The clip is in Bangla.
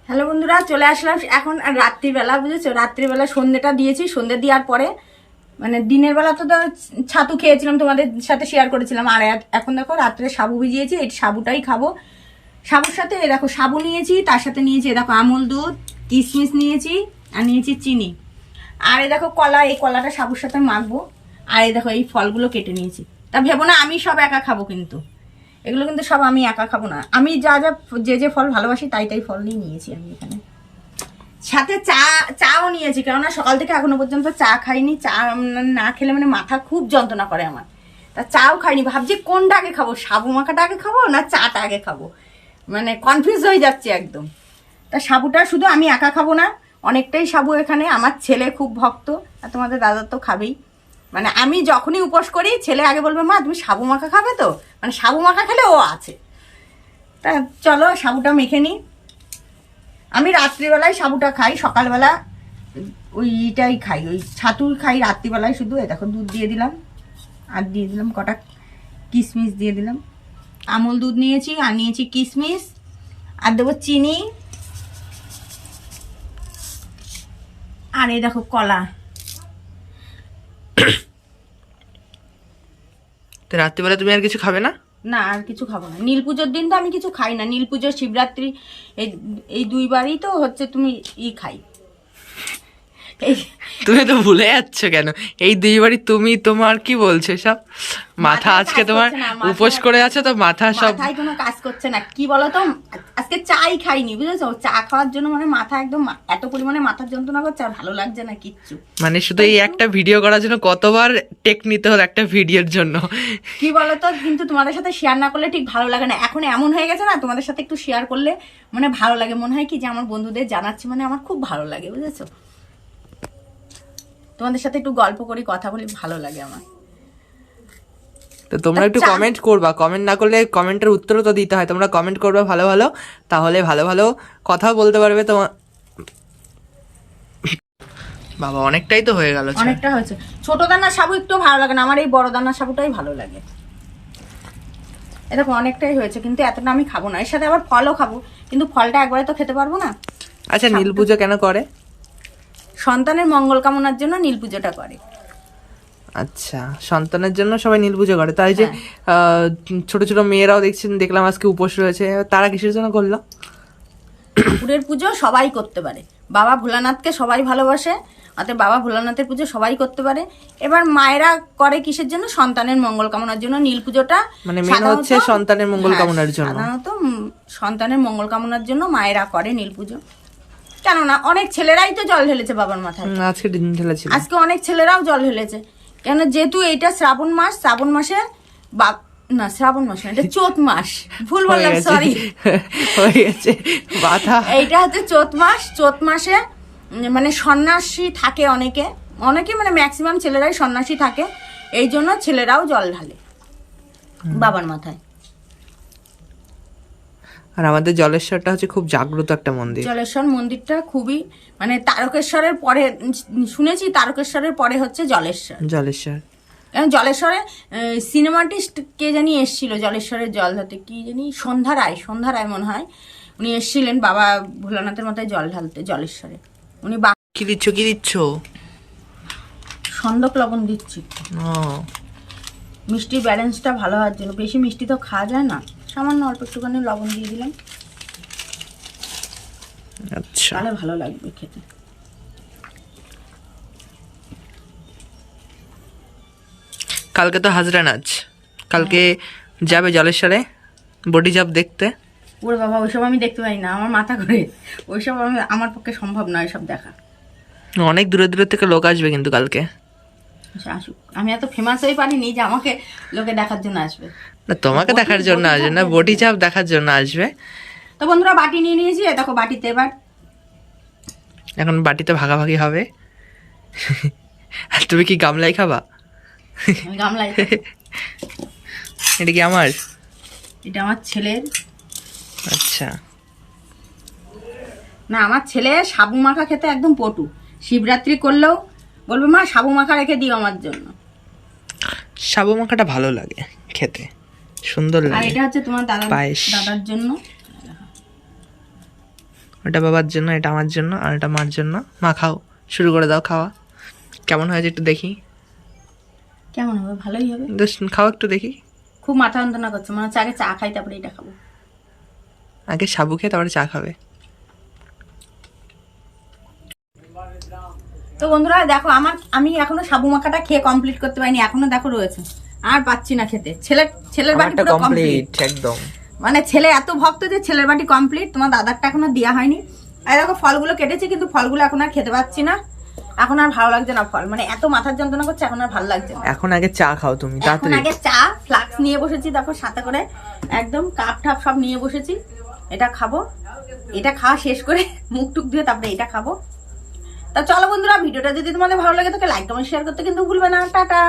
হ্যালো বন্ধুরা, চলে আসলাম এখন রাত্রিবেলা, বুঝেছো? রাত্রিবেলা সন্ধ্যেটা দিয়েছি। সন্ধ্যে দেওয়ার পরে মানে দিনের বেলা তো ছাতু খেয়েছিলাম, তোমাদের সাথে শেয়ার করেছিলাম। আর এখন দেখো রাত্রে সাবু ভিজিয়েছি, এই সাবুটাই খাবো। সাবুর সাথে দেখো সাবু নিয়েছি, তার সাথে নিয়েছি দেখো আমুল দুধ, কিশমিশ নিয়েছি, আর নিয়েছি চিনি। আর এই দেখো কলা, এই কলাটা সাবুর সাথে মাখবো। আর এই দেখো এই ফলগুলো কেটে নিয়েছি। তা ভেবো না আমি সব একা খাবো, কিন্তু এগুলো কিন্তু সব আমি একা খাবো না। আমি যা যা যে ফল ভালোবাসি তাই তাই ফল নিয়েছি আমি এখানে। সাথে চাও নিয়েছি, কেননা সকাল থেকে এখনো পর্যন্ত চা খাইনি। চা না খেলে মানে মাথা খুব যন্ত্রণা করে আমার। তা চাও খাইনি, ভাবছি কোনটা আগে খাবো, সাবু মাখাটা আগে খাবো না চাটা আগে খাবো, মানে কনফিউজ হয়ে যাচ্ছে একদম। তা সাবুটা শুধু আমি একা খাবো না, অনেকটাই সাবু এখানে। আমার ছেলে খুব ভক্ত, আর তোমাদের দাদা তো খাবেই। মানে আমি যখনই উপোস করি, ছেলে আগে বলবে মা তুমি সাবু মাখা খাবে তো, মানে সাবু মাখা খেলে ও আছে। তা চলো সাবুটা মেখে নিই। আমি রাত্রিবেলায় সাবুটা খাই, সকালবেলা ওইটাই খাই, ওই ছাতু খাই রাত্রিবেলায় শুধু। এই দেখো দুধ দিয়ে দিলাম, আর দিয়ে দিলাম কটা কিশমিশ দিয়ে দিলাম। আমুল দুধ নিয়েছি, আর নিয়েছি কিশমিশ, আর দেবো চিনি, আর এই দেখো কলা। তো রাত্রিবেলা তুমি আর কিছু খাবে না? না, আর কিছু খাবো না। নীল পুজোর দিন তো আমি কিছু খাই না। নীল পুজো, শিবরাত্রি, এই দুইবারই তো হচ্ছে তুমি খাই। তুমি তো ভুলে যাচ্ছ কেন? এই দুইবারই তুমি, তোমার কি বলছো সব? মাথা আজকে তোমার উপোস করে আছে তো মাথা সব মাথায় কোনো কাজ করছে না। কি বলতো, আজকে চাই খাইনি, বুঝেছো? চা খাওয়ার জন্য মানে মাথা একদম এত পরিমাণে মাথার যন্ত্রণা করছে, আর ভালো লাগছে না কিচ্ছু। মানে শুধু এই একটা ভিডিও করার জন্য কতবার টেক নিতে হলো একটা ভিডিওর জন্য। কি বলতো, কিন্তু তোমাদের সাথে শেয়ার না করলে ঠিক ভালো লাগে না। এখন এমন হয়ে গেছে না, তোমাদের সাথে একটু শেয়ার করলে মানে ভালো লাগে। মনে হয় কি যে আমার বন্ধুদের জানাচ্ছি, মানে আমার খুব ভালো লাগে, বুঝেছো? তোমাদের সাথে একটু গল্প করি, কথা বলি, ভালো লাগে আমার। তো তোমরা একটু কমেন্ট করবা, কমেন্ট না করলে কমেন্টের উত্তরও তো দিতে হয়। তোমরা কমেন্ট করবে ভালো ভালো, তাহলে ভালো ভালো কথাও বলতে পারবে। তোমার বাবা অনেকটাই তো হয়ে গেল। অনেকটা হয়েছে। ছোট দানার সাবু একটু ভালো লাগে না, আমার এই বড় দানার সাবুটাই ভালো লাগে। এরকম অনেকটাই হয়েছে, কিন্তু এতটা আমি খাবো না। এর সাথে আবার ফলও খাবো, কিন্তু ফলটা একবারে তো খেতে পারবো না। আচ্ছা, নীল পুজো কেন করে? সন্তানের মঙ্গল কামনার জন্য নীল পুজোটা করে। আচ্ছা, সন্তানের জন্য সবাই নীল পুজো করে। তাই যে ছোট ছোট মেয়েরাও দেখলাম আজকে উপোস রয়েছে, তারা কিসের জন্য করলো? ঠাকুরের পুজো সবাই করতে পারে, বাবা ভোলানাথকে সবাই ভালোবাসে, অতএব বাবা ভোলানাথের পুজো সবাই করতে পারে। এবার মায়েরা করে কিসের জন্য? সন্তানের মঙ্গল কামনার জন্য। নীল পুজোটা মানে মেন হচ্ছে সন্তানের মঙ্গল কামনার জন্য। সাধারণত সন্তানের মঙ্গল কামনার জন্য মায়েরা করে নীল পুজো। কেননা অনেক ছেলেরাই তো জল ঢেলেছে বাবার মাথায়। আজকে দিন ঢেলেছিল, আজকে অনেক ছেলেরাও জল ঢেলেছে। কেন? যেহেতু এইটা শ্রাবণ মাস, শ্রাবণ মাসে না, শ্রাবণ মাস না, এটা চৈত মাস, ভুল বললাম, সরি, হয়ে গেছে বাধা। এইটা হচ্ছে চৈত মাস। চৈত মাসে মানে সন্ন্যাসী থাকে অনেকে, মানে ম্যাক্সিমাম ছেলেরাই সন্ন্যাসী থাকে, এই জন্য ছেলেরাও জল ঢালে বাবার মাথায়। আর আমাদের জলেশ্বরটা হচ্ছে খুব জাগ্রত একটা মন্দির। জলেশ্বর মন্দিরটা খুবই মানে তারকেশ্বরের পরে, শুনেছি তারকেশ্বরের পরে হচ্ছে জলেশ্বর। কারণ জলেশ্বরে সিনেমাটি কে জানি এসেছিল জলেশ্বরের জল ধরতে, কি জানি সন্ধ্যা রায় মনে হয়, উনি এসেছিলেন বাবা ভোলানাথের মাথায় জল ঢালতে জলেশ্বরে। উনি কি দিচ্ছ? সন্দক লবণ দিচ্ছি, মিষ্টির ব্যালেন্সটা ভালো হওয়ার জন্য। বেশি মিষ্টি তো খাওয়া যায় না, সামান্য অল্প একটুখানি লবণ দিয়ে দিলাম, আচ্ছা, তাহলে ভালো লাগবে খেতে। কালকে তো হাজরা নাচ, কালকে যাবে জলেশ্বরে বডি জাম্প দেখতে? ওরে বাবা, ওইসব আমি দেখতে পারি না, আমার মাথা ঘুরে। ওইসব আমার পক্ষে সম্ভব নয় এসব দেখা। অনেক দূরে দূরে থেকে লোক আসবে কিন্তু কালকে। আসুক, আমি এত ফেমাস হয়ে পারিনি যে আমাকে লোকে দেখার জন্য আসবে। না, তোমাকে দেখার জন্য আসবে না, বডি জাম্প দেখার জন্য আসবে। তো বন্ধুরা, বাটি নিয়ে নিয়েছি, দেখো বাটিতে এবার এখন বাটিতে ভাগাভাগি হবে। আর তুমি কি গামলাই খাবা? গামলায়। এটা কি আমার? এটা আমার ছেলের। আচ্ছা, না, আমার ছেলে সাবু মাখা খেতে একদম পটু। শিবরাত্রি করলেও বলবে মা সাবু মাখা রেখে দিও আমার জন্য। সাবু মাখাটা ভালো লাগে খেতে, সুন্দর আর লাগে। এটা হচ্ছে তোমার দাদার জন্য। ওটা বাবার জন্য, এটা আমার জন্য, আর এটা মার জন্য। মা খাও, শুরু করে দাও খাওয়া। কেমন হয়েছে একটু দেখি। কেমন হবে? ভালোই হবে। বেশ, খাও একটু দেখি। খুব মাথা যন্ত্রণা করছে, মনে হচ্ছে আগে চা খাই তারপরে এটা খাবো। আগে সাবু খেয়ে তারপরে চা খাবে। তো বন্ধুরা দেখো, আমি এখনো সাবু মাখাটা খেয়ে কমপ্লিট করতে পারিনি, এখনো দেখো রয়েছে, আর পাচ্ছি না খেতে। ছেলের বাটি আমারটা পুরো কমপ্লিট কমপ্লিট একদম। মানে ছেলে এত ভক্ত যে ছেলের বাটি কমপ্লিট, তোমার দাদারটা এখনো দেওয়া হয়নি। আর দেখো ফলগুলো কেটেছি, কিন্তু ফলগুলো এখন আর খেতে পাচ্ছি না, এখন আর ভালো লাগছে না ফল, মানে এত মাথার যন্ত্রণা করছে, এখন আর ভালো লাগছে না। এখন আগে চা খাও তুমি এখন তাড়াতাড়ি। আগে চা ফ্লাক্স নিয়ে বসেছি, দেখো সাথে করে একদম কাপ ঠাপ সব নিয়ে বসেছি। এটা খাবো, এটা খাওয়া শেষ করে মুখ টুক ধুয়ে তারপরে এটা খাবো। তা চলো বন্ধুরা, ভিডিওটা যদি তোমাদের ভালো লাগে তাহলে লাইক কমেন্ট শেয়ার করতে কিন্তু ভুলবে না। টাটা।